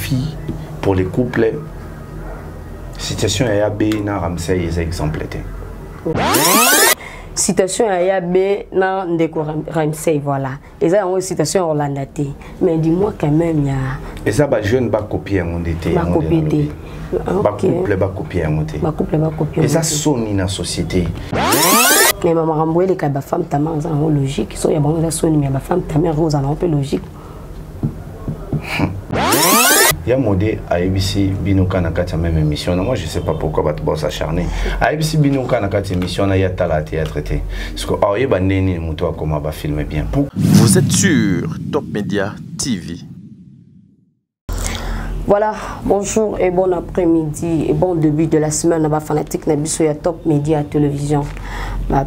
filles, pour les couples. Situation à B na Ramsey est exemplaire. Citation à B na ndeko Ramsey voilà. Et ça une citation Orlandate. Mais dis-moi quand même il y a. Et ça ba jeune ba copier mon été. Ba copier. Ba couple ba copier mon été. Ba couple ba copier. Et ça sonne dans la société. Mais maman Ramboé les cas ba femme ta main en logique. So y a bon ça sonne mais ba femme ta mère rose en un peu logique. Il y a modé à ABC Binoka na kati même émission. Moi je sais pas pourquoi va te s'acharner. À ABC Binoka na kati émission na ya tala théâtre té. Parce que aïe ba neni muto comment ba filmer bien. Vous êtes sur Top Media TV. Voilà, bonjour et bon après-midi et bon début de la semaine à fanatique Nabiso ya Top Media Télévision.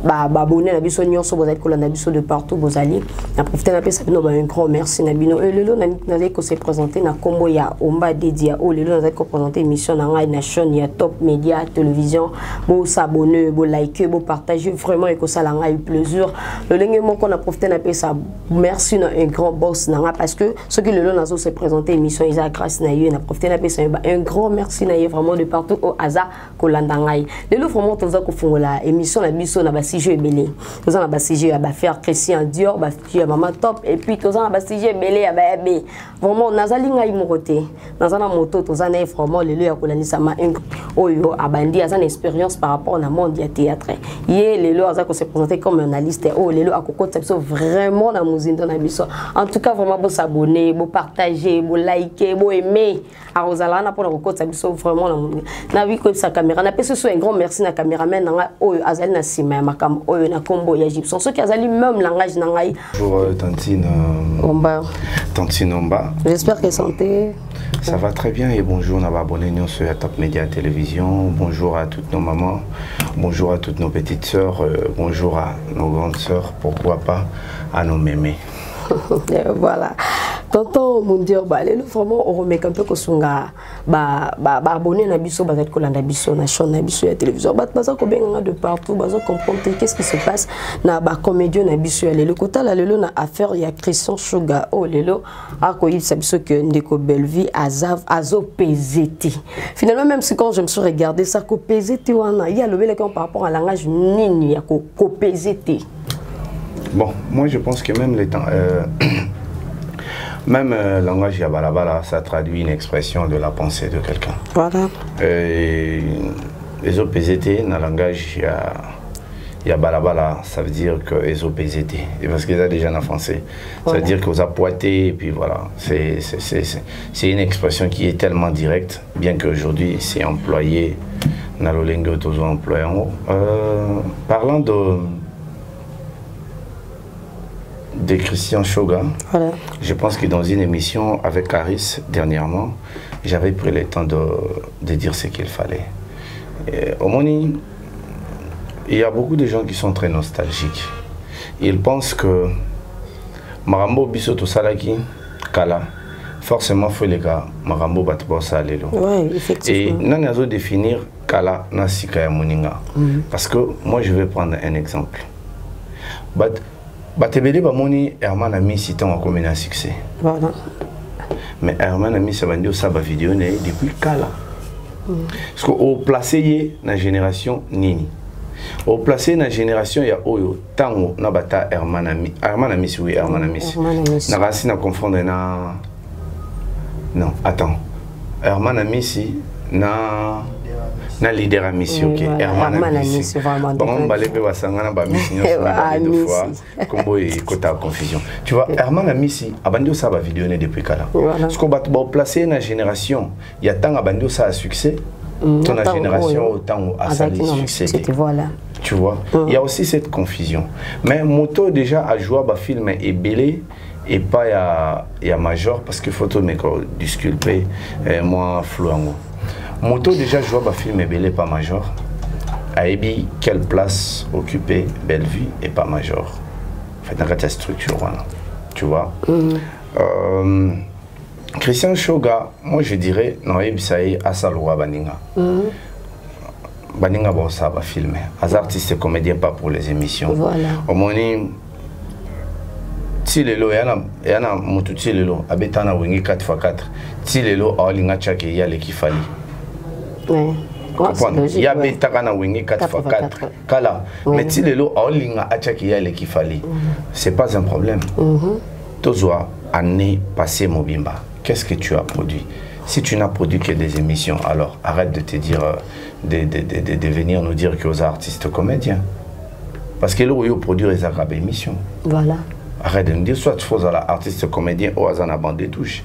Abonné Nabiso nyonso vous êtes Nabiso de partout vous allez. Na profiter na pesa bino un grand merci Nabino et lelo na ko se présenter na combo ya Omba Dédia o lelo na ko présenter émission na ngai na chaîne ya Top Media Télévision. Bo s'abonner, bo liker, bo partager vraiment et que ça la ngai plaisir. Le lenge moko na profiter na pesa merci na un grand boss na parce que ceux qui lelo na so se présenter émission ils grâce na na profiter un grand merci na vraiment de partout au hasard kolandangai de l'eau vraiment toza ko fungola émission na biso na ba sujet belé toza na ba sujet ya ba faire Christian Dior ba sujet maman top et puis toza na ba sujet belé ya ba be vraiment nazali ngai mokote nazana moto toza na vraiment le ya kolanisa ma oyo abandi azana expérience par rapport na monde ya théâtre yé le lo aza ko se présenter comme un analyste oh le lo akokota biso vraiment na muzindo na biso en tout cas vraiment bo s'abonner bo partager bo liker bo aimer à Rosalana pour la recote vraiment na oui comme sa caméra na pese un grand merci na caméraman na oyo azali na sima makam oyo na combo ya Gibson ceux qui azali même langage na ngai pour Tantine Omba Tantine Omba j'espère que santé ça va très bien et bonjour na abonné nous sur Top Media Télévision bonjour à toutes nos mamans bonjour à toutes nos petites sœurs bonjour à nos grandes sœurs pourquoi pas à nos mémés. Voilà. Tonton Mundir Balelo vraiment on remet un peu que sunga abonné na biso ba kat kolanda biso na chaîne na biso ya télévision ba baza ko benga de partout baza comprendre qu'est-ce qui se passe na ba comédien na biso ya lelo kota la lelo na affaire ya Christian Sugar oh lelo a ko yib biso que ndeko Belvi azo PZT finalement même si quand je me suis regardé ça ko PZT wana il y a le par rapport à langage nini ya ko PZT. Bon, moi je pense que même les temps, même langage yabalabala, ça traduit une expression de la pensée de quelqu'un. Voilà. Les OPZT, dans le langage yabalabala, ça veut dire que les OPZT, parce qu'ils ont déjà en français, ça veut dire qu'ils ont poité, et puis voilà. C'est une expression qui est tellement directe, bien qu'aujourd'hui c'est employé dans le lingot aux employés. Parlant de Christian Sugar. Voilà. Je pense que dans une émission avec Caris dernièrement, j'avais pris le temps de dire ce qu'il fallait. Au Moni, il y a beaucoup de gens qui sont très nostalgiques. Ils pensent que Marambo Bisoto Salaki, Kala, forcément, il faut les gars, Marambo Batbo Salelo. Oui, effectivement. Et nous allons définir Kala Nasika ya Moninga. Parce que moi, je vais prendre un exemple. Batebele Bamoni, Herman a mis si tant en commun un succès. Voilà. Mais Herman a mis sa vidéo, sa vidéo depuis Kala. Parce qu'au placé dans la génération Nini. Au placé dans la génération, il y a Oyo, Tango, Nabata, Herman a mis. Herman a mis, oui, Herman a mis. N'a racine à confondre, na. Non, attends. Herman a mis si, na. Na leader à mission qui Herman a mis. Bon, balé pe basangana ba mission deux fois. Combo et quota confusion. Tu vois, Herman a mis si abandio ça va vidéo depuis Kala. Parce qu'on va placer dans la génération, il y a tant abandio ça a succès. Ton la génération autant à ça succès. Voilà. Tu vois, il y a aussi cette confusion. Mais Moto déjà a joué à film et belé et pas il y a major parce que photo mais du sculpté moi flouango. Moto déjà joué à film et belé pas major. Aébi quelle place occupait Bellevue et pas major. En fait dans cette structure voilà. Tu vois. Christian Sugar, moi je dirais non Ebisaï Asalwa Baninga. Baninga bon ça va filmer. Les artistes et comédiens pas pour les émissions. Voilà. Au moins ti lelo yana mutu ti lelo abetana wengi 4x4 ti lelo alinga chake ya lekifali il y a betaka na wengi 4x4 kala mais ti lelo alinga achake ya lekifali c'est pas un problème tozwa année passée mobimba qu'est-ce que tu as produit? Si tu n'as produit que des émissions, alors arrête de te dire de venir nous dire que aux artistes comédiens. Parce que là où ils produisent les arabes émissions. Voilà. Arrête de nous dire soit tu fais à l'artiste comédien ou à la bande de touche.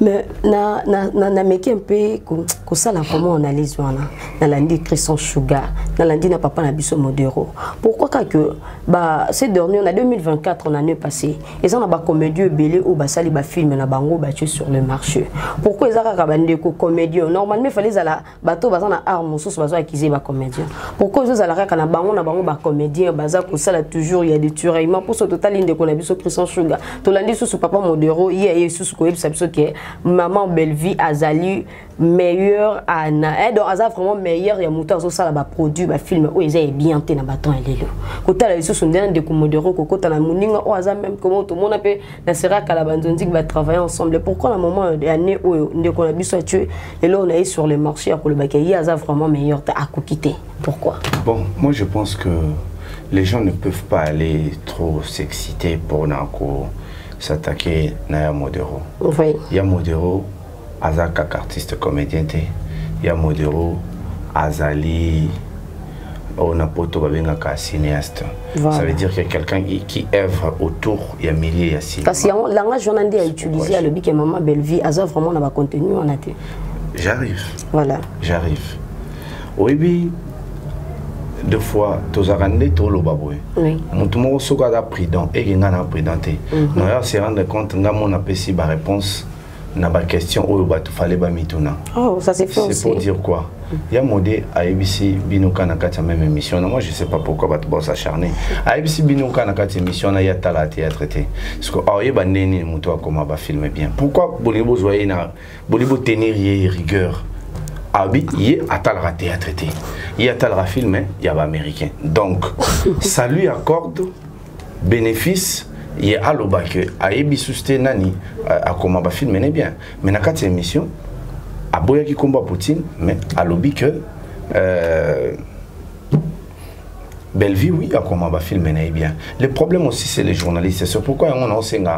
Mais na meki un peu ko sala comment analyse wana na landi Christian Sugar na landi na papa na biso modero pourquoi que ba ces derniers on a 2024 on a année passée et ça na ba comédie belé ou ba sali ba film na bango ba sur le marché pourquoi ezaka ka bande ko comédie normalement il fallait ala bato baza na arme sous bazo acquiser ba comédien pourquoi zo ala ka na bango ba comédien baza ko sala toujours il y a des tiraillements pour ce total inde ko na biso Christian Sugar to landi sous papa modero il sous ko ebisa biso ke maman Bellevue azali meilleur ana donc aza vraiment meilleur ya moto azo sala ba produit ba film o eza bien te na baton elelo kota la sous ndena de komodero kokota na muninga o aza même comment tout monde peut na sera kala banzonzi va travailler ensemble pourquoi à moment année o ndeko na biso tu et là on est sur le marché à kolobaka ya aza vraiment meilleur ta akokité pourquoi? Bon, moi je pense que les gens ne peuvent pas aller trop s'exciter pour nako s'attaquer à Modero. Oui. Il y a Modero, Azaka artiste comédien, il y a Modero, Azali, on a poto un cinéaste. Voilà. Ça veut dire qu'il y a quelqu'un qui œuvre autour, il y a milliers, il y a cinéma. Parce que le langage journalier a utilisé à l'objet que maman Bellevue, Aza vraiment n'a pas contenu en athée. J'arrive. Voilà. J'arrive. Oui, deux fois tozarande to lo baboué mutu moko soko ada prudent et nga na prudenté no ya se rendre compte nga mon apesi ba réponse na ba question oyo ba to fallait ba mituna oh ça c'est fait aussi c'est pour dire quoi ya modé a ABC binoka na kati même émission moi je sais pas pourquoi ba to boss acharné a ABC binoka na kati émission na ya tala théâtre té parce que aye ba neni mutu akoma ba filmer bien pourquoi bolibo zoyer na bolibo tenir rigueur Abi, il y a tel théâtre, il y a tel film, il y a américain. Donc, ça lui accorde bénéfice. Il y a l'oba que a ebisusté nani a comment ba film n'est bien. Mais na quatre émissions, a boya qui combat Poutine, mais à l'obi que Bellevue, oui, à comment ba film n'est bien. Le problème aussi c'est les journalistes. C'est pourquoi on enseigne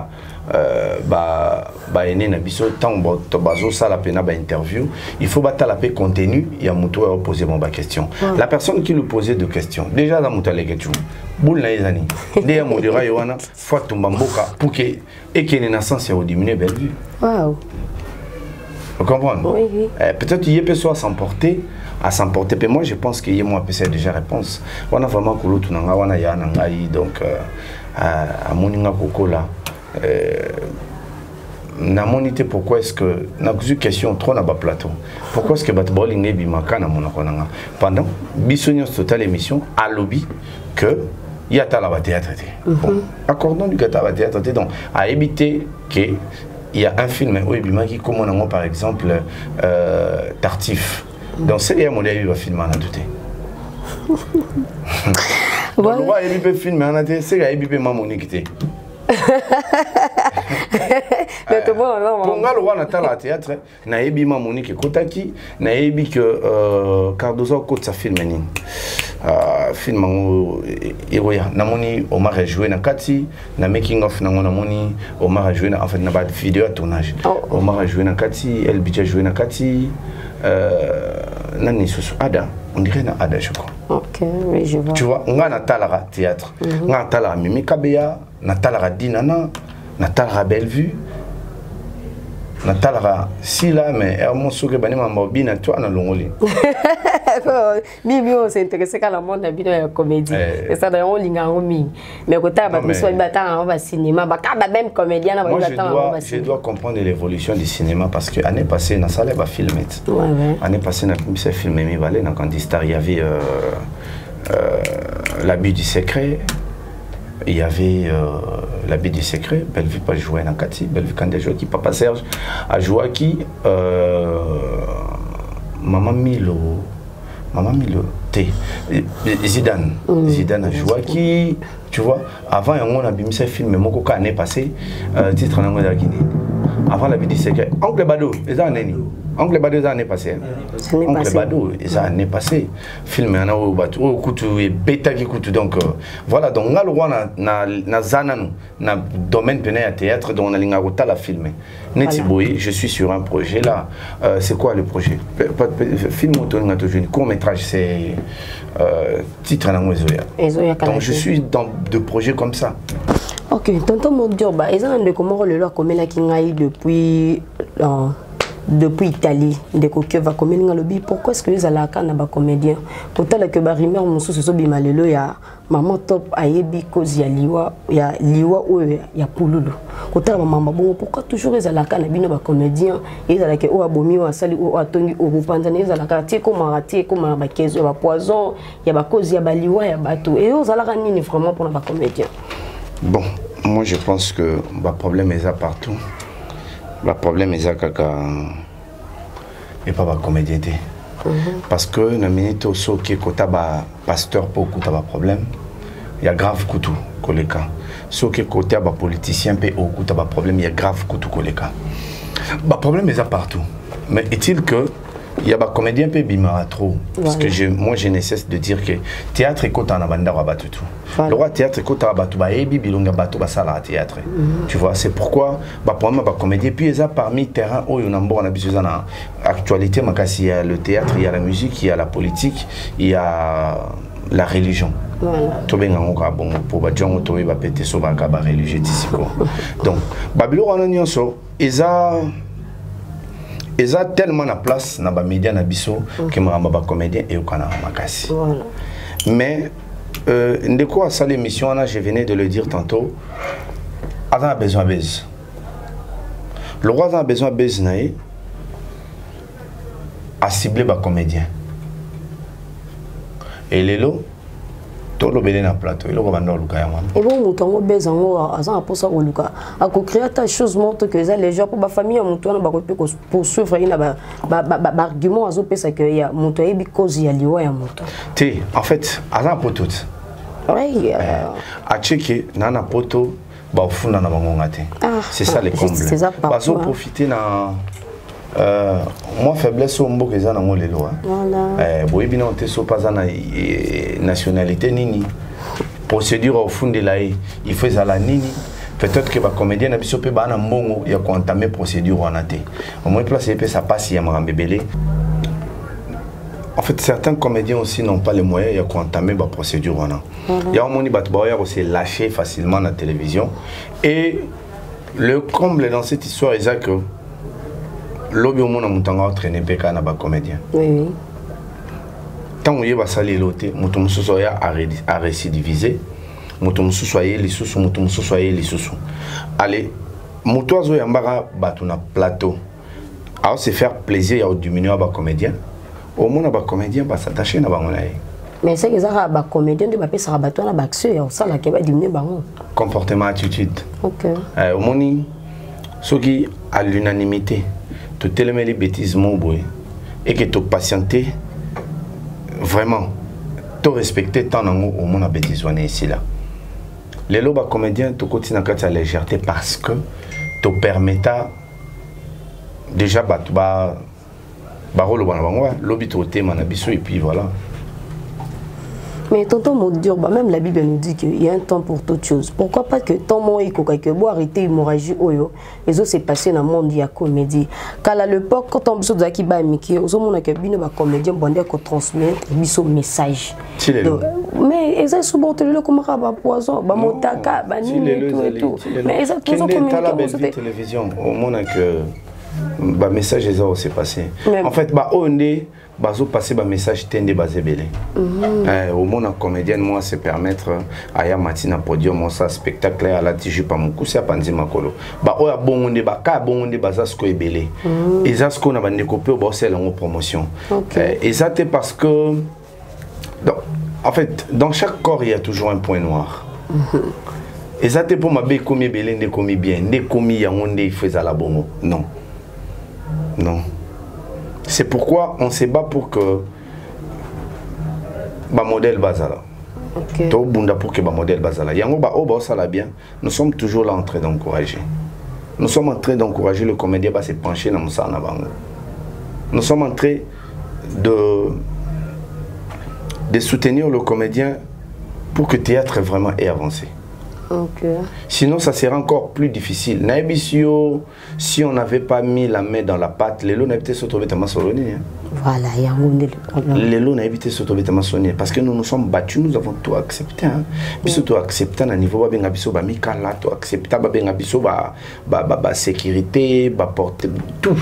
interview, il faut battre la paix contenu, il y a muto à poser mon question. La personne qui lui posait deux questions, déjà dans muto les questions, boule na ezani, déjà modéra yoana, fois tumbamboka pour que et qu'il ait naissance ya diminuer Bellevue. Wow. Vous comprenez? Oui, oui. Peut-être qu'il y a personne à s'emporter. Mais moi je pense qu'il y a moi déjà réponse. On a vraiment que l'autre n'a pas donc à moninga kokola. Na monité pourquoi est-ce que na une question trop na ba plateau pourquoi est-ce que bat bowling et bimaka na monakonanga pendant bisognos total émission à lobby que il y a ta la théâtre bon accordons du gata la théâtre donc à éviter que il y a un film où bimaki comme on a par exemple Tartif donc c'est un modèle va filmer en douté donc on va éviter filmer en douté c'est à éviter ma monique Ponga loa na tala théâtre na ebi ma Monique Kotaki na ebi que Cardozo côte sa film nini film eroya na moni Omar a joué na kati na making of na moni Omar a joué na en fait na ba vidéo à tournage Omar a joué na kati El Bicha joué na kati nani susu Ada on dirait na Ada je crois. OK, oui, je vois. Tu vois, on a na tala théâtre on a tala Mimi Kabeya Nathalie Dinana, Nathalie Bellevue, Nathalie Sila, mais mon souke bani mambobi na toi na longoli. Bibi on s'est intéressé quand la monde habite la comédie. Et ça d'ailleurs on linga mi. Mais quand tu as besoin de va cinéma, bah même comédien na va je dois comprendre l'évolution du cinéma parce que année passée na salle va filmer. Ouais. Année passée na c'est filmé mi valé na Candistar il y avait l'abus du secret. Il y avait l'habit du secret, Bellevue pas joué dans Kati, Bellevue quand des joueurs qui Papa Serge a joué qui Maman Milo Zidane. Zidane a joué qui, tu vois, avant on a mis ce film, mais mon coca année passée, titre en anglais de la Guinée. Avant la vidéo, c'est que Oncle Bado, ils ont un année. Oncle Bado, ils ont année passée. Oncle Bado, ils ont année passée. Film, il y en a au bateau, au couteau, et bêta qui coûte. Donc, voilà, donc, on a le droit na Zananou, na domaine pénal à théâtre, dont on a l'ingagota la filmer. Netiboui, je suis sur un projet là. C'est quoi le projet? Film court métrage, c'est titre en anglais. Donc, je suis dans de projets comme ça. Ok, tonton Modio, ils ont de comment le loi comme la Kingaï depuis Italie, de coquille va comme le lobby. Pourquoi est-ce que les alaka n'a pas comédien? Quand elle a que Barimeur, mon sous ce bimalelo, il y a maman top ayebi cause il y a liwa ou il y a pouloulou. Quand elle a maman bon, pourquoi toujours les alaka n'a pas comédien? Ils alaka ou abomi ou asali ou atongi ou bupanzani les alaka tiens comme raté comme un baquez ou un poison, il y a cause il y a liwa il y a bateau. Et aux alaka ni vraiment pour pas comédien. Bon, moi je pense que le problème est là partout. Le problème est là et pas comédien. Parce que dans la minute où il y a un pasteur pour un problème, il y a grave couteau. Si il y a un politicien pour un problème, il y a grave couteau. Le problème est là partout. Mais est-il que il y a des comédiens qui bimara trop. Parce que moi, je ne cesse de dire que le théâtre est côté en abandon à battre tout. Le roi théâtre est côté à battre, théâtre. Tu vois, c'est pourquoi pour moi, les comédiens, puis il y a parmi les terrains où on a besoin d'actualité, il y a le théâtre, il y a la musique, il y a la politique, il y a la religion. Tout bien pour les gens qui ont pété sur la religion. Donc, Babylone, ils ont tellement de place dans les médias que je suis comédien et je suis mais de quoi ça l'émission, je venais de le dire tantôt, ils ont besoin de base. Le roi a besoin de base à cibler les comédiens. Et les lots, tout le monde plateau, il va vendre le cas. Et bon, nous avons besoin de pour ça au Lucas. À créer ta chose montre que les gens pour ma famille ont pour suivre un argument à zopé c'est que il y a monté et because il y a lié à monter. Tu en fait, avant pour tout. Oui. À checker nana poto ba au fond na bangongate. C'est ça les combles. Parce qu'on profiter na moi faiblesse au mboka eza na ngolelo hein. Boy bina on te so pas na nationalité nini. Procédure au fond de la il faut la nini. Peut-être que les comédiens na biso pe ba na mbongo ya ko entamer procédure en até. Au moins place pe ça passe ya mambebele. En fait, certains comédiens aussi n'ont pas les moyens de entamer la procédure. Il y a un monde qui s'est lâché facilement à la télévision. Et le comble dans cette histoire est que l'objet au monde a entraîné les comédiens. Oui. Tant que vous avez l'auté, vous avez récidivisé, vous avez les sous. Allez, vous avez un plateau. Alors, c'est faire plaisir à diminuer les comédiens. Au moins, les comédiens vont s'attacher à les mais c'est que les comédiens ne peuvent pas se rabattre à l'action. Ça, la qui va diminuer. Comportement, attitude. Ok. Au moins, ceux qui à l'unanimité, tu tellement les bêtises, et que tu patienté, vraiment, tu respectes tant au moins la bêtise ici là. Les lobes comédiens, tu continues à la légèreté parce que tu permets déjà et puis voilà. Mais tonton Modio, même la Bible nous dit qu'il y a un temps pour toute chose. Pourquoi pas que tant mon éco que boire arrêter l'hémorragie oyo les autres c'est passé dans le monde de la comédie. Car à l'époque quand on besoin de qui ba miki aux hommes on a que bino ba comédien bondé ko transmettre biso message. Mais ils ont souvent télé comme ba poison ba motaka ba ni et tout. Mais ils ont toujours communiqué télévision au monde que ba message les autres c'est passé. En fait ba ondé bazo passer ba message tende basé belé. Au monde en comédienne moi c'est permettre à ya matina podium ça spectacle à la tiju pa mukusi a panzi makolo. Ba oya bongonde ba ka bongonde baza sko ebelé. Et ça ce qu'on a bandé copier au c'est la promotion. Et ça c'est parce que en fait dans chaque corps il y a toujours un point noir. Et ça c'est pour ma bé commis belé ne commis bien, ne commis yangonde il faisait la bongo. Non. Non. C'est pourquoi on se bat pour que ba modèle bazala. OK. To bunda pour que ba modèle bazala. Yango ba o ba sala bien. Nous sommes toujours là en train d'encourager. Nous sommes en train d'encourager le comédien à se pencher dans Moussa Nabango. Nous sommes en train de soutenir le comédien pour que le théâtre vraiment ait avancé. Okay. Sinon, ça serait encore plus difficile. Naibisio, si on n'avait pas mis la main dans la pâte, les lots n'avaient pas sauté à Massoloni. Voilà, il y a un problème. Les lots n'avaient pas sauté à Massoloni. Parce que nous nous sommes battus, nous avons tout accepté. Nous avons accepté à niveau de la mikala, tout accepté la sécurité, tout.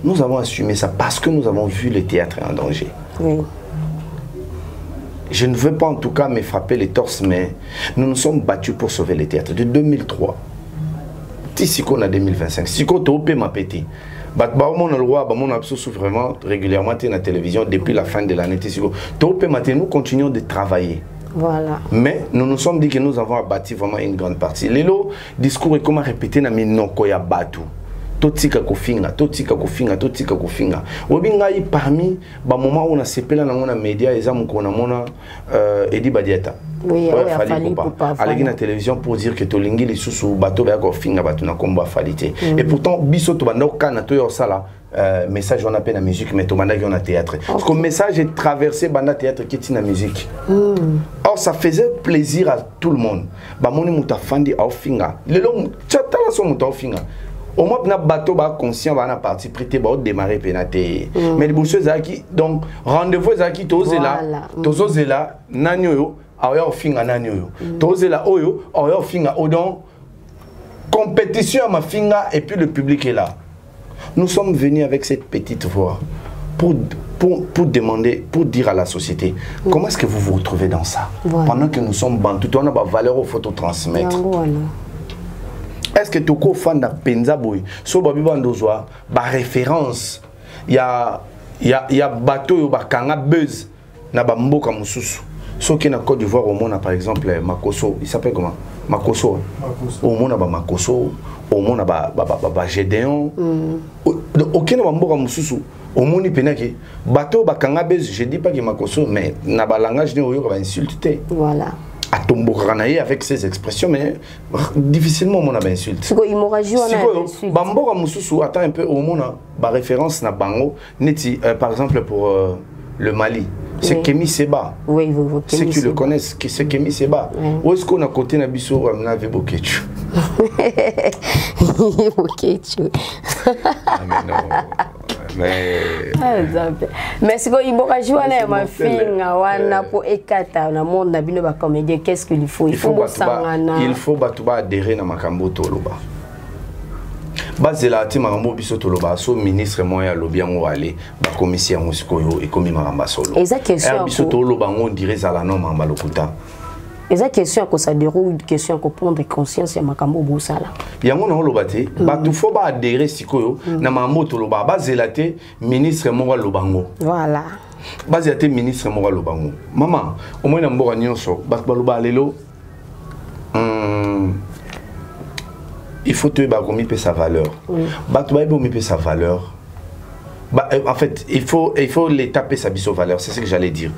Nous avons assumé ça parce que nous avons vu le théâtre en danger. Oui. Je ne veux pas en tout cas me frapper les torses, mais nous nous sommes battus pour sauver le théâtre. De 2003, si on a 2025, si on a ma pété, on souffre vraiment régulièrement à la télévision depuis la fin de l'année. Nous continuons de travailler. Voilà. Mais nous nous sommes dit que nous avons abattu vraiment une grande partie. Les discours est comment répéter na minokoya batu. Totika kofinga, totika kofinga, totika kofinga. Obingai parmi ba moment où on a sepela na mona média ezamu ko na mona Edi Badiata. Oui, il a fallu pour pas. Aller na télévision pour dire que tolingi les sous bateau ba kofinga batu na komba falité. Et pourtant biso to banda kana to yo sala message on appelle la musique mais to banda on a théâtre. Parce que le message est traversé banda théâtre qui est na musique. Or ça faisait plaisir à tout le monde. Ba moni muta fandi au finga. Le long chata la so muta au finga. Au moins, on a bateau conscient, on a parti prêter, on a démarré pénaté. Mais les bouchers qui donc rendez-vous qui tosé là, nanyo, ayo finga nanyo, tosé là oyo, ayo finga odon. Compétition à ma finga et puis le public est là. Nous sommes venus avec cette petite voix pour demander, pour dire à la société, comment est-ce que vous vous retrouvez dans ça? Pendant que nous sommes bantus, on a des valeurs au photo transmettre. Est-ce que tu es fan de Penza Boy? So babi bandozwa ba référence. Il y a bateau ba kanga buzz na ba mboka mususu. So qui na Côte d'Ivoire au monde par exemple Makoso, il s'appelle comment? Makoso. Au monde ba Makoso, au monde ba Gédéon. Aucun na mboka mususu. Au monde il penaki bateau ba kanga buzz, je dis pas que Makoso mais na ba langage ne oyo ba insulter. Voilà. À Tombokanaï avec ces expressions, mais difficilement on a insulté. C'est quoi l'hémorragie on a insulté. Bamboka Moussoussou attend un peu au monde a référence na bango neti par exemple pour le Mali. C'est Kémi Seba. Oui, ceux qui le connaissent, c'est Kémi Seba. Où est-ce qu'on a côté Nabiso Ramna Vebokechu? Vebokechu. Mais non. Mais c'est quoi l'hémorragie on a ma fille wana pour ekata na monde na bino ba comédien, qu'est-ce qu'il faut? Il faut batuba adhérer na makambo toloba. Bazela ti makambo biso toloba so ministre moya lobi yango ale ba commissaire musikoyo ekomi makamba solo. Eza question biso toloba ngo dirait zala no mamba lokuta. Eza question ko ça déroule question ko prendre conscience ya makambo bosala. Yango na loba te batu fo ba adhérer sikoyo na makambo toloba bazela te ministre moya lobango. Voilà. Bazela te ministre moya lobango. Maman, au moins na mboka nyonso ba loba lelo il faut te mettre sa valeur. Mettre sa valeur. En fait, il faut les taper sa biso valeur. C'est ce que j'allais dire.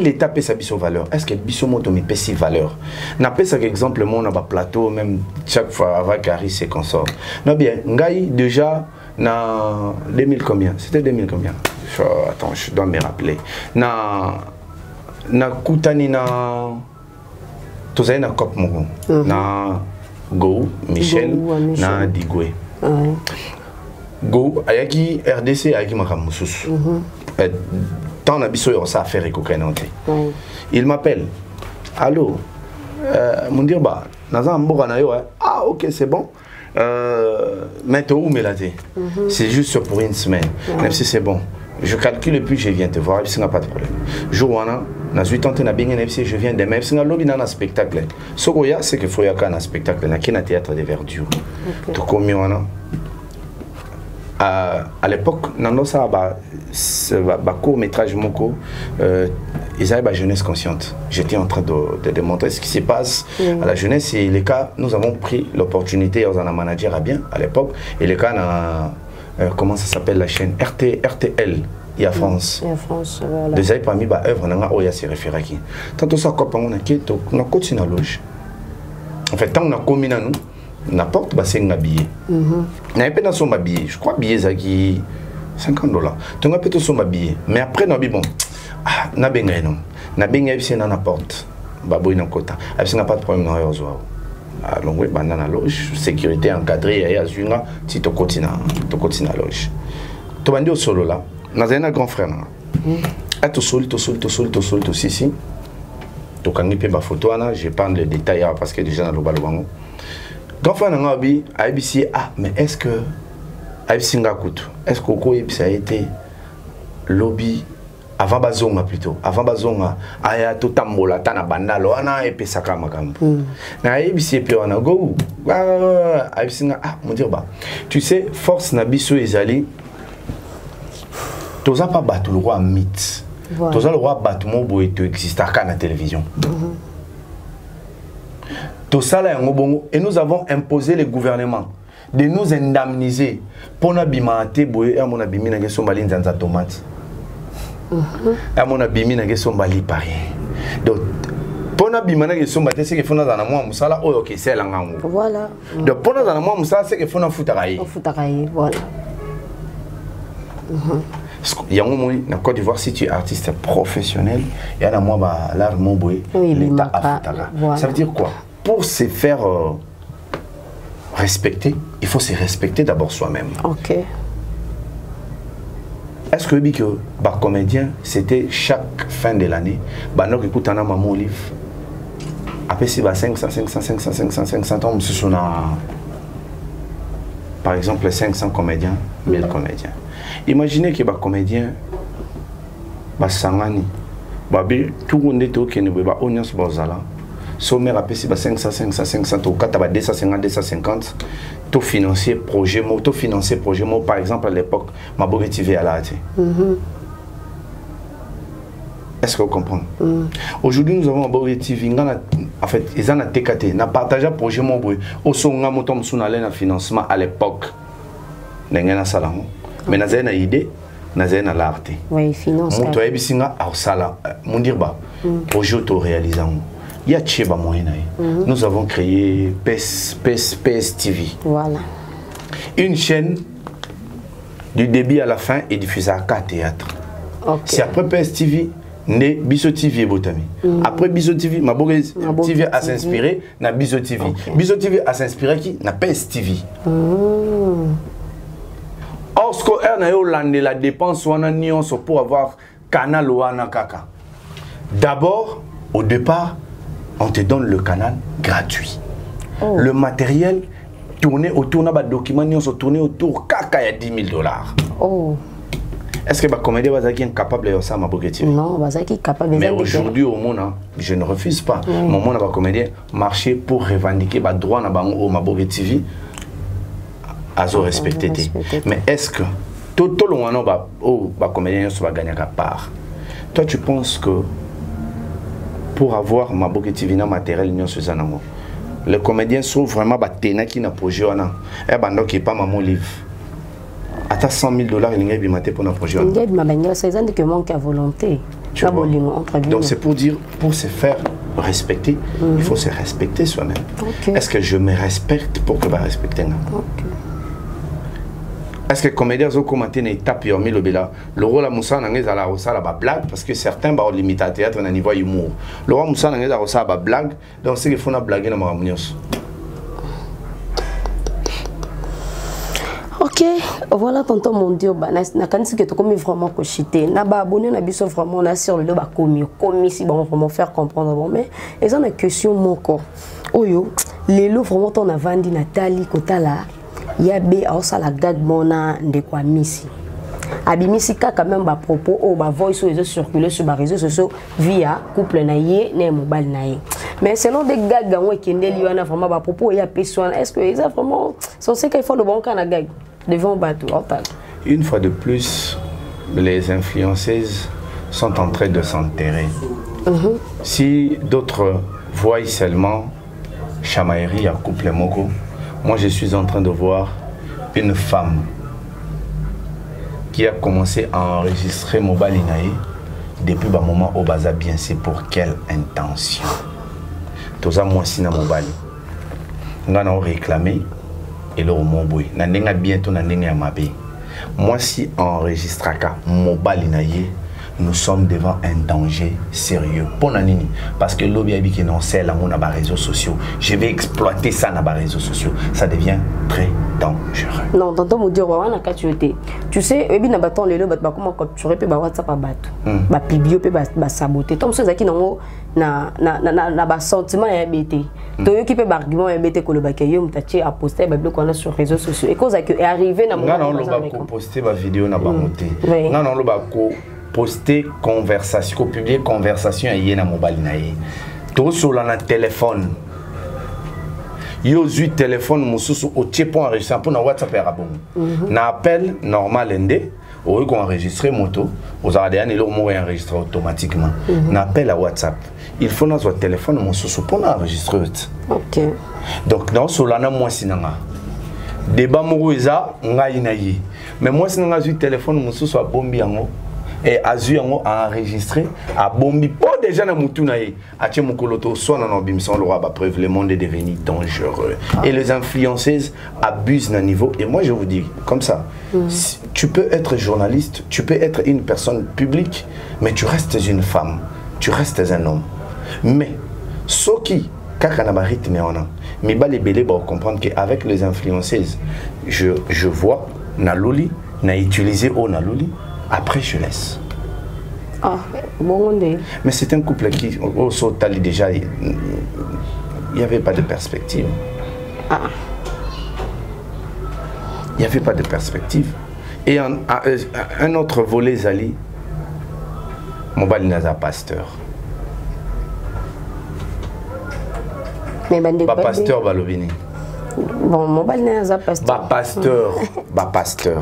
Les taper sa biso valeur. Est-ce que biso moto me pèse valeur? N'a pas ça exemple mon na plateau même chaque fois avec Harry c'est consort. Non bien, ngai déjà na 2000 combien? C'était 2000 combien? Attends, je dois me rappeler. Na kutani na tozai na cop moko. Na Go, Michel, na Digwe. Go, ayaki RDC, ayaki Makamusus. Tant d'abisso, ça a fait recocanante. Il m'appelle. Allô, mon dire, bah, ah, ok, c'est bon. Maintenant, où me l'a dit? C'est juste pour une semaine. Même si c'est bon. Je calcule et puis je viens te voir, il n'y a pas de problème. Jour où on a 8 ans, je viens demain, il y a un spectacle. Ce qu'il y a, c'est qu'il faut y avoir un spectacle, il y a un théâtre de verdure. Tout comme à l'époque, dans ce court-métrage, ils avaient la jeunesse consciente. J'étais en train de démontrer ce qui se passe à la jeunesse et les cas, nous avons pris l'opportunité, on a un manager à bien à l'époque, et les cas, comment ça s'appelle la chaîne RTL. il y a France. Il y a France, voilà. Déjà, parmi les œuvres, on a se référé qui. Tant que ça, on a continué à loger. En fait, tant qu'on a commis nous, n'importe quoi, c'est un billet. On a pas son billet. Je crois billet, c'est qui $50. Donc, on a peut-être son billet. Mais après, on a dit bon, on a bien non. On a bien c'est dans la porte. Baboui dans quota. Après, on n'a pas de problème dans les oiseaux. Alors, oui, dans la loge, sécurité encadrée, il y a un si tu continues à loge. Tu vas dire solo là. Nous avons un grand frère. Tu solo, si. Tu as une photo, je prends les détails parce que déjà dans le ballon. Grand frère, a dit, ah, mais est-ce que. Est-ce que ça a été lobby avant Bazonga plutôt. Avant Bazonga, aya to tambola, tana bandalo, ana epe sakama kampo. Na ebisi epe wana go. Ah, mon dire bah. Tu sais, force na biso ezali. Toza pas battu le roi mythe. Toza le roi battu mo boy to existe à la télévision. Toza la ngobongo et nous avons imposé le gouvernement de nous indemniser pour na bimate boy à mon abimi na geso mbali nzanza tomate. À mon abimi na geso mbali pareil. Donc pour na bimana geso mbate c'est que fona dans moi musala oyo ke c'est la ngango. Voilà. Donc pour na dans moi musala c'est que fona futarayi. Futarayi, voilà. Il y a un moment en Côte d'Ivoire, si tu es artiste professionnel, il y a un moment l'art moboé, l'État africain. Ça veut dire quoi? Pour se faire respecter, il faut se respecter d'abord soi-même. Ok. Est-ce que le comédien, c'était chaque fin de l'année, nous écoutons un maman livre, après c'est 500, par exemple 500 comédiens, 1000 comédiens. Imaginez que les comédiens, Sangani, tout le monde est au Kenya, on est au Zala. Sommaire après c'est 500, 250, 250. Tout financier projet, par exemple à l'époque, ma Bogue TV à la Est-ce que vous comprenez? Aujourd'hui, nous avons un Bogue TV, en fait, ils ont un TKT, nous partagé un projet, au son, nous avons un financement à l'époque. Mais nous avons une idée, nous avons une arte. Oui, finance. Nous avons créé PS TV. Voilà. Une chaîne du début à la fin est diffusée à 4 théâtres. Okay. C'est après PS TV, né Biso TV et Botami. Après Biso TV, ma TV a s'inspiré na Biso TV. Okay. Biso TV a s'inspiré qui na PS TV. Or, ce qu'on a la dépense pour avoir canal Wana Kaka. D'abord, au départ, on te donne le canal gratuit. Le matériel tourné autour de documents, tourné autour Kaka, il y a $10,000. Est-ce que les comédiens sont capables de faire ça? Non, ils sont capables. Mais aujourd'hui, au monde, je ne refuse pas. Mon monde, les comédiens marcher pour revendiquer les droits au Mabogue TV. Ils ont respecté. Mais est-ce que tout le monde va comédien va gagner à part? Toi, tu penses que pour avoir ma Bogue TV matériel, les comédiens sont vraiment battés qui n'a projet et donc qui pas mon livre. À $100,000 il y a un pour un projet. C'est que manque à volonté. Donc c'est pour dire, pour se faire respecter, il faut se respecter soi-même. Est-ce que je me respecte pour que je respecte? Est-ce que les comédiens ont commenté une étape le rôle de Moussa Nanges à la blague parce que certains ont limité à théâtre à niveau humour. Le rôle de Moussa Nanges à la blague, donc c'est qu'il faut blaguer dans ma réunion. Ok, voilà tonton mon Dieu, na kanisi que tu comme vraiment cochité, na ba abonné na biso vraiment na sur le ba commis si bon vraiment faire comprendre bon mais ils ont une question mon corps. Oyo, les lots vraiment on a vendu Nathalie Kotala. Il y a des gens qui gag mona de quoi misi. Abimisi quand même ba propos ou ba voice ou les circuler sur les réseaux sociaux via couple naïe né mobile naïe. Mais selon des gags qui ont vraiment ba propos il y a personne. Est-ce que ils ont vraiment censé qu'il faut le bon can gag devant bateau. Une fois de plus, les influenceuses sont en train de s'enterrer. Si d'autres voient seulement chamaillerie à couple moko. Moi, je suis en train de voir une femme qui a commencé à enregistrer mobile inaye depuis le moment où baza bien, c'est pour quelle intention? Toza moi si na mobile. On a réclamé et le mobile. Na nenga bientôt na nenga mabe. Moi si enregistraka mobile inaye, nous sommes devant un danger sérieux. Pour Nanini, parce que l'objet qui non c'est là mon réseaux sociaux. Je vais exploiter ça dans les réseaux sociaux. Ça devient très dangereux. Non, t'entends me dire on a capturé. Tu sais, et bien na bâton les lots, comment capturer pe ba WhatsApp à bateau. Ba publier pe ba saboter. Tom ceux qui n'ont na ba sentiment et BT. Toi qui peut argument et BT que le bakeyo mtachi a poster ba bloc on a sur réseaux sociaux. Et cause que arrivé na mon. Non le ba poster ba vidéo na ba monter. Non le ba poster conversation, publier conversation et na mobile nae. Tout sur la téléphone. Yo eu téléphone mususu au tiepo enregistré pour na WhatsApp et rabon. Na appel normal ndé, ou qu'on enregistre moto, aux ardennes et le mot est enregistré automatiquement. Na appel à WhatsApp. Il faut notre téléphone mususu pour enregistrer. OK. Donc dans sur la moi sinanga. Débat mourouza ngai nayi. Mais moi sinanga eu téléphone mususu a bombi yango. Et Azu a enregistré à Bombi. Pas déjà dans Moutunaï. À Tchemokoloto, soit dans Bimson, le roi, preuve, le monde est devenu dangereux. Et les influenceuses abusent d'un niveau. Et moi, je vous dis, comme ça, tu peux être journaliste, tu peux être une personne publique, mais tu restes une femme, tu restes un homme. Mais, ce qui, quand on a un rythme, mais les bélés pour comprendre qu'avec les influenceuses, je vois, na loli, na utilisé au na loli. Après, je laisse. Ah, bon, mais c'est un couple qui, au Sotali déjà, il n'y avait pas de perspective. Ah. Il n'y avait pas de perspective. Et un autre volet, Zali, Mobile Naza Pasteur. Mais Pasteur Balobini. Bon, Mobile Naza Pasteur. Pasteur.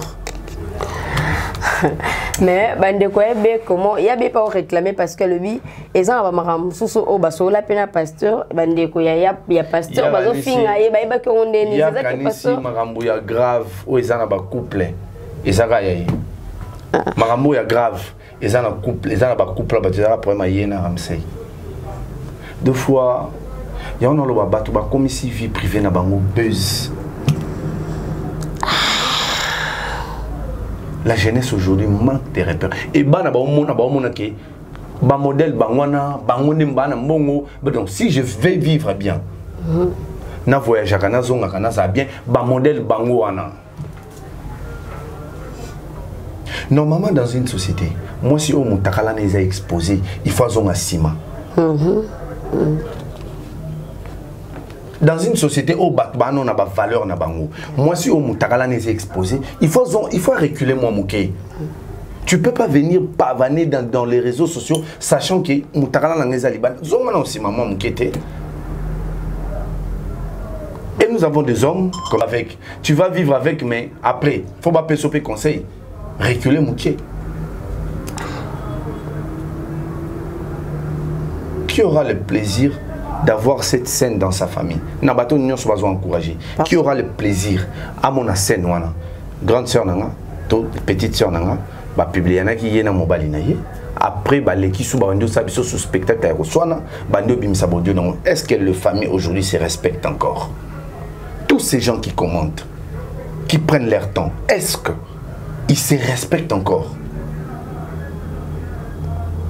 Mais bande quoi comment il y a pas réclamé parce que lui ils ont maram sous au baso la pena pasteur bande quoi il y a pasteur bazo finga et ba que on est ni ça que pasteur marambo ya grave ou ils ont ba couple ezaka yayi marambo ya grave ils ont couple ils ont ba couple ba tira problème yena ramsey deux fois il y a on lo ba ba comme si vie privée na bango buzz. La jeunesse aujourd'hui manque de repères. Et bah modèle donc si je vais vivre bien, na voyage à zonga kana ça bien, modèle bangoana. Normalement dans une société, moi si on mutakala n'est exposé, il faut zonga sima. Dans une société où on a pas valeur na bango. Moi si au mutakala n'est exposé, il faut reculer moi mouké. Tu peux pas venir pavaner dans les réseaux sociaux sachant que mutakala n'est aliban. Zonga aussi maman moukété. Et nous avons des hommes comme avec. Tu vas vivre avec mais après, faut pas pésoper conseil. Reculer mouké. Qui aura le plaisir d'avoir cette scène dans sa famille? Nabato nous sommes encouragés. Qui aura le plaisir à mon scène wana grande sœur nanga, petite sœur nanga, ba publier na ki yena mobile na ye. Après ba leki sou ba ndio sa biso sous spectacle ya swana, ba ndio bimisa bodio non. Est-ce que les familles aujourd'hui se respectent encore? Tous ces gens qui commentent, qui prennent leur temps, est-ce que ils se respectent encore?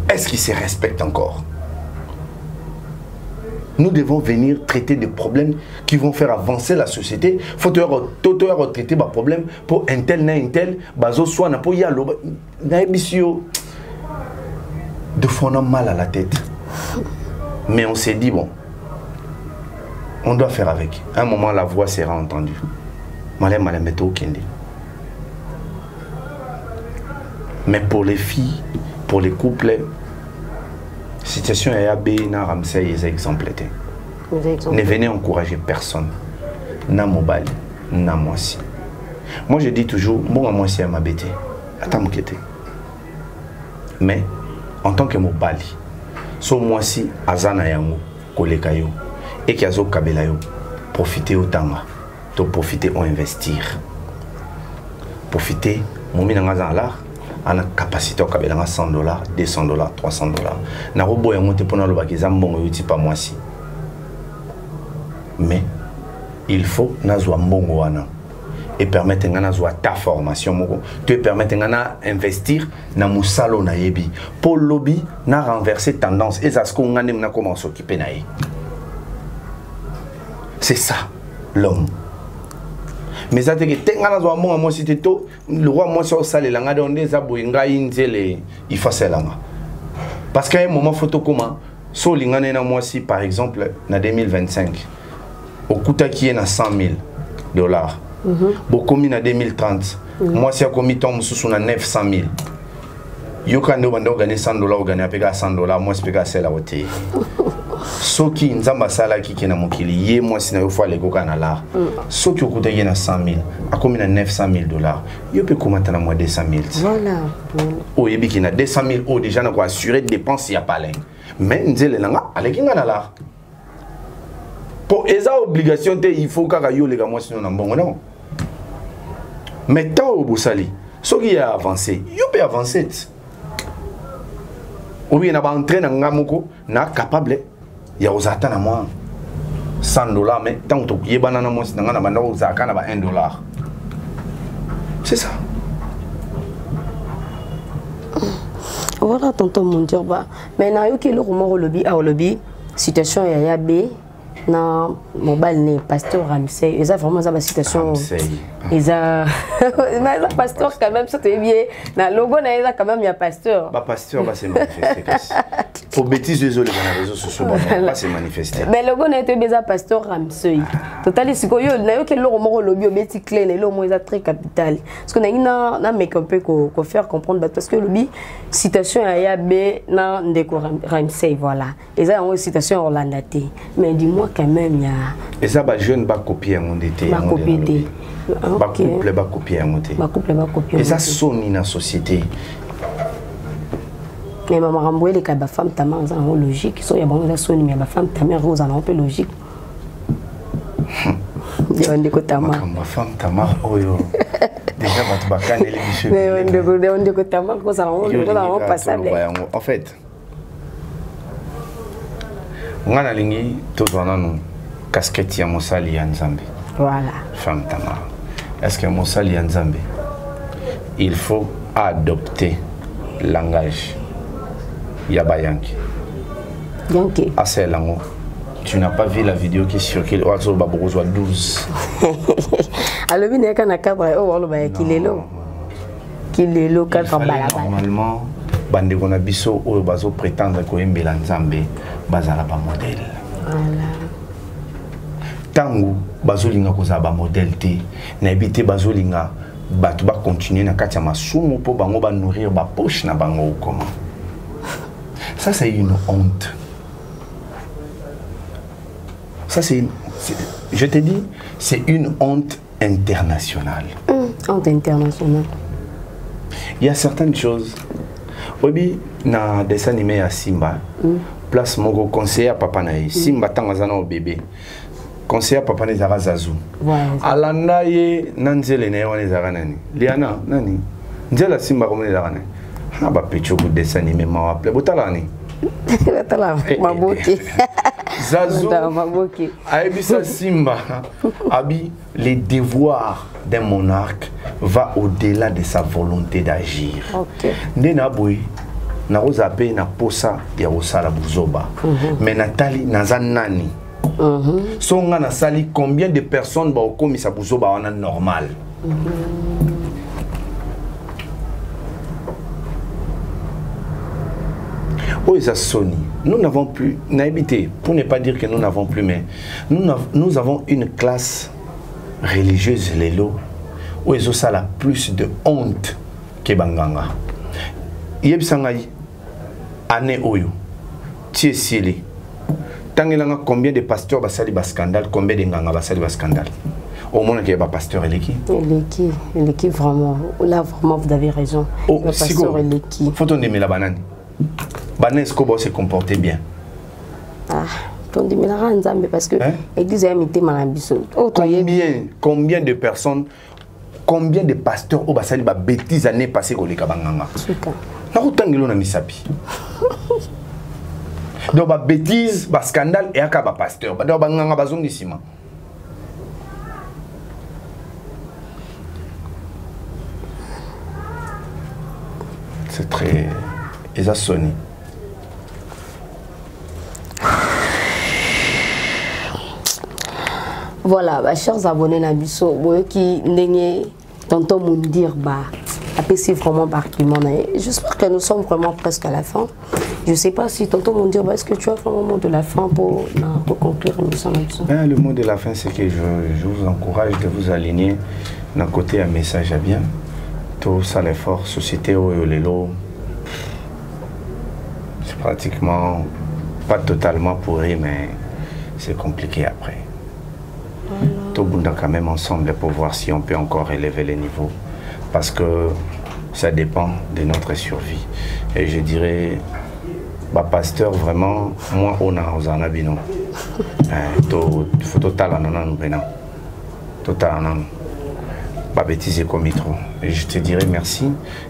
Est-ce qu'ils se respectent encore? Nous devons venir traiter des problèmes qui vont faire avancer la société. Il faut traiter des problèmes pour un tel, bazo soit na po yalo na ebisio. De fois on a mal à la tête. Mais on s'est dit bon, on doit faire avec. À un moment la voix sera entendue. Malem meto kende. Mais pour les filles, pour les couples, situation est AB na Ramsey les exemples. Ne venez encourager personne. Na mobile, na moi si. Moi je dis toujours, bon moi si à ma bête. Attends m'inquiéter. Mais en tant que mobile, so moi si azana yango kolekayo et qui azo kabelayo, profitez autant. To profiter ou investir. Profiter momi nanga za l'art ana capacité ka belanga $100 $200 $300 na robo ya monte pona lo bakiza mbongo yuti pa mwasi mais il faut nazwa mbongo wana et permettre ngana zwa ta formation moko te permettre ngana investir na musalo na yebi pour lobby na renverser tendance et ça ce qu'on ngane na comment s'occuper na ye. C'est ça l'homme. Mais ça te que ngana zwa mbongo moi si to le roi moi so sale la ngade onde za boinga inzele il faut ça là. Parce qu'à un moment photo comment so lingane na moi si par exemple na 2025 au kuta qui est na $100,000 bokomi na 2030 moi si a commis tom sous na 900,000 yo kando bando gagner $100 ou gagner pega $100 moi pega cela wote soki nzamba sala ki na mokili ye moi si na yo fois les koka na la soki okuta ye na 100,000 a commis na $900,000 yo pe komata na moi 200,000 voilà o yebi ki na 200,000 o déjà na ko assurer dépenses ya palin mais nzele nanga aleki nga na la pour eza obligation te il faut kaka yo lega moi sinon na mbongo non. Mais tant au Boussali, ce qui a avancé, il peut avancer. Ou bien, on a entré dans Ngamoko, on est capable, il y a aux attentes à moi $100, mais tant que tu es banana, moi, c'est $1. C'est ça. Voilà, tonton mon Dieu. Mais il y a un lobby, situation il y a B. Non, mon bal n'est pasteur Ramsey. Ils ont vraiment la situation. Ils ont. Mais le pasteur quand même, c'était bien. Dans le logo, il y a quand même un pasteur. Le pasteur va se manifester. Pour bêtises, désolé, dans les réseaux sociaux, va se manifester. Mais le logo n'a été bien pasteur Ramsey. Total, c'est quoi? Il y a que le lobby, le clé, le lobby est très capital. Parce qu'on a une make un peu qu'on faire comprendre parce que le lobby citation il y a B dans des Ramsey voilà. Ils ont une citation Orlando. Mais dis-moi quand même il y a. Et ça va jeune va copier mon été. Va copier. Va couple va copier mon été. Va couple va copier. Et ça sonne dans la société. Mais maman ramboué les cas de femme ta mère en logique. Ils sont y a bon ça sonne mais ma femme ta mère rose en un peu logique. On décote ta mère. Ma femme ta mère oh yo. Déjà ma tobacane les bicheux. Mais on décote ta mère quoi ça on passable. En fait. Ngana lingi tozwana no casquette ya mosali ya Nzambe. Voilà. Femme Tamar. Est-ce que mosali ya Nzambe il faut adopter langage ya bayanki. Yanki. Assez lango. Tu n'as pas vu la vidéo qui circule au Azo Babouzwa 12. Alors bien il y a un cadre oh on va kilelo. Kilelo cadre balaba. Normalement bande kona biso oyo bazo prétendre ko embela Nzambe bazala ba modèle. Voilà. Tangu bazolinga koza ba modèle te na ebité bazolinga batu ba continuer na kati ya masumu po bango ba nourrir ba poche na bango comment. Ça c'est une honte. Ça c'est je te dis c'est une honte internationale. Honte internationale. Il y a certaines choses. Obi na dessin animé à Simba. Place mon conseiller à papa naï. Simba tangazana au bébé. Conseiller à papa naï zara Zazu. Alanda ye nanzele na yone zara nani. Liana nani. Nzela Simba comme zara nani. Ah bah pecho ku dessin animé ma appelé botalani. Botala maboki. Zazu maboki. Aibisa Simba. Abi les devoirs d'un monarque va au-delà de sa volonté d'agir. OK. Ndena boy na rozape na posa ya osala buzoba. Mais Nathalie nazanani. Songa na sali combien de personnes ba okomisa buzoba wana normal. Oh ça Sony. Nous n'avons plus n'habité pour ne pas dire que nous n'avons plus mais nous avons une classe religieuse lelo où ils ont ça la plus de honte que banganga. Yebsangai année oyo tiesili tangelanga combien de pasteurs basali ba scandale combien de nganga basali ba scandale au moins que ba pasteur eleki vraiment là vraiment vous avez raison le pasteur eleki faut on aimer la banane banane est-ce que se comporter bien ah ton dimela Nzambe parce que l'église a imité malabiso combien de personnes combien de pasteurs au basali ba bêtises années passées ko leka banganga na kutangelo na misapi donc ba bêtises ba scandale et aka ba pasteur ba banganga bazongi sima c'est très exasonné. Voilà, bah, chers abonnés Nabiso, qui n'engagent tonton Moundir bah apprécie vraiment particulièrement. J'espère que nous sommes vraiment presque à la fin. Je ne sais pas si tonton Moundir, bah, est-ce que tu as fait un moment de la fin pour conclure l'émission Nabiso? Le mot de la fin, c'est que je vous encourage de vous aligner d'un côté un message à bien. Tout ça l'effort, société au Lelo, c'est pratiquement pas totalement pourri, mais c'est compliqué après. Tout le monde quand même ensemble pour voir si on peut encore élever les niveaux parce que ça dépend de notre survie. Et je dirais, bah, pasteur, vraiment, moi, on a aux anabino. Il faut total pas bêtiser comme trop. Et je te dirais merci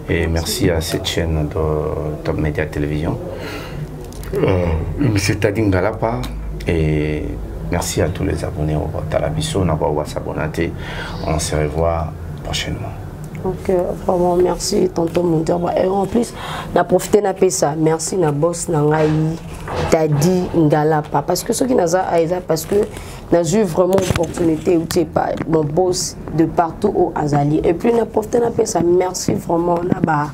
et merci à cette chaîne de Top Media Télévision. M. Tadin Galapa et merci à tous les abonnés au Talabiso, on se revoit prochainement. Ok, vraiment merci tonton Moundir. Et en plus, on a profité de ça. Merci na boss Nangaï Tadi Ngalapa. Parce que ceux qui n'ont pas parce que on a eu vraiment l'opportunité où tu es pas mon boss de partout au Azali. Et puis on a profité de ça. Merci vraiment là-bas.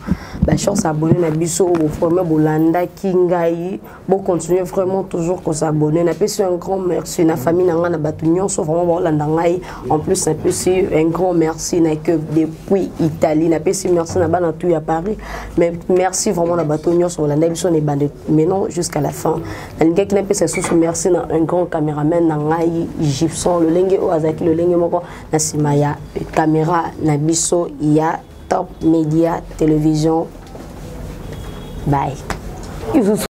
La chance abonner na biso au premier Bolanda Kingaï pour continuer vraiment toujours qu'on s'abonner. Na pesi un grand merci na famille na ngana batunyon so vraiment Bolanda ngai en plus na pesi un grand merci na que depuis Italie na pesi merci na bana tout à Paris mais merci vraiment na batunyon so Bolanda biso ne bande maintenant jusqu'à la fin. Na ngaki na pesi sous merci na un grand caméraman na ngai Gibson le lenge o azaki le lenge moko na simaya caméra na biso ya Top Media Télévision. Bye.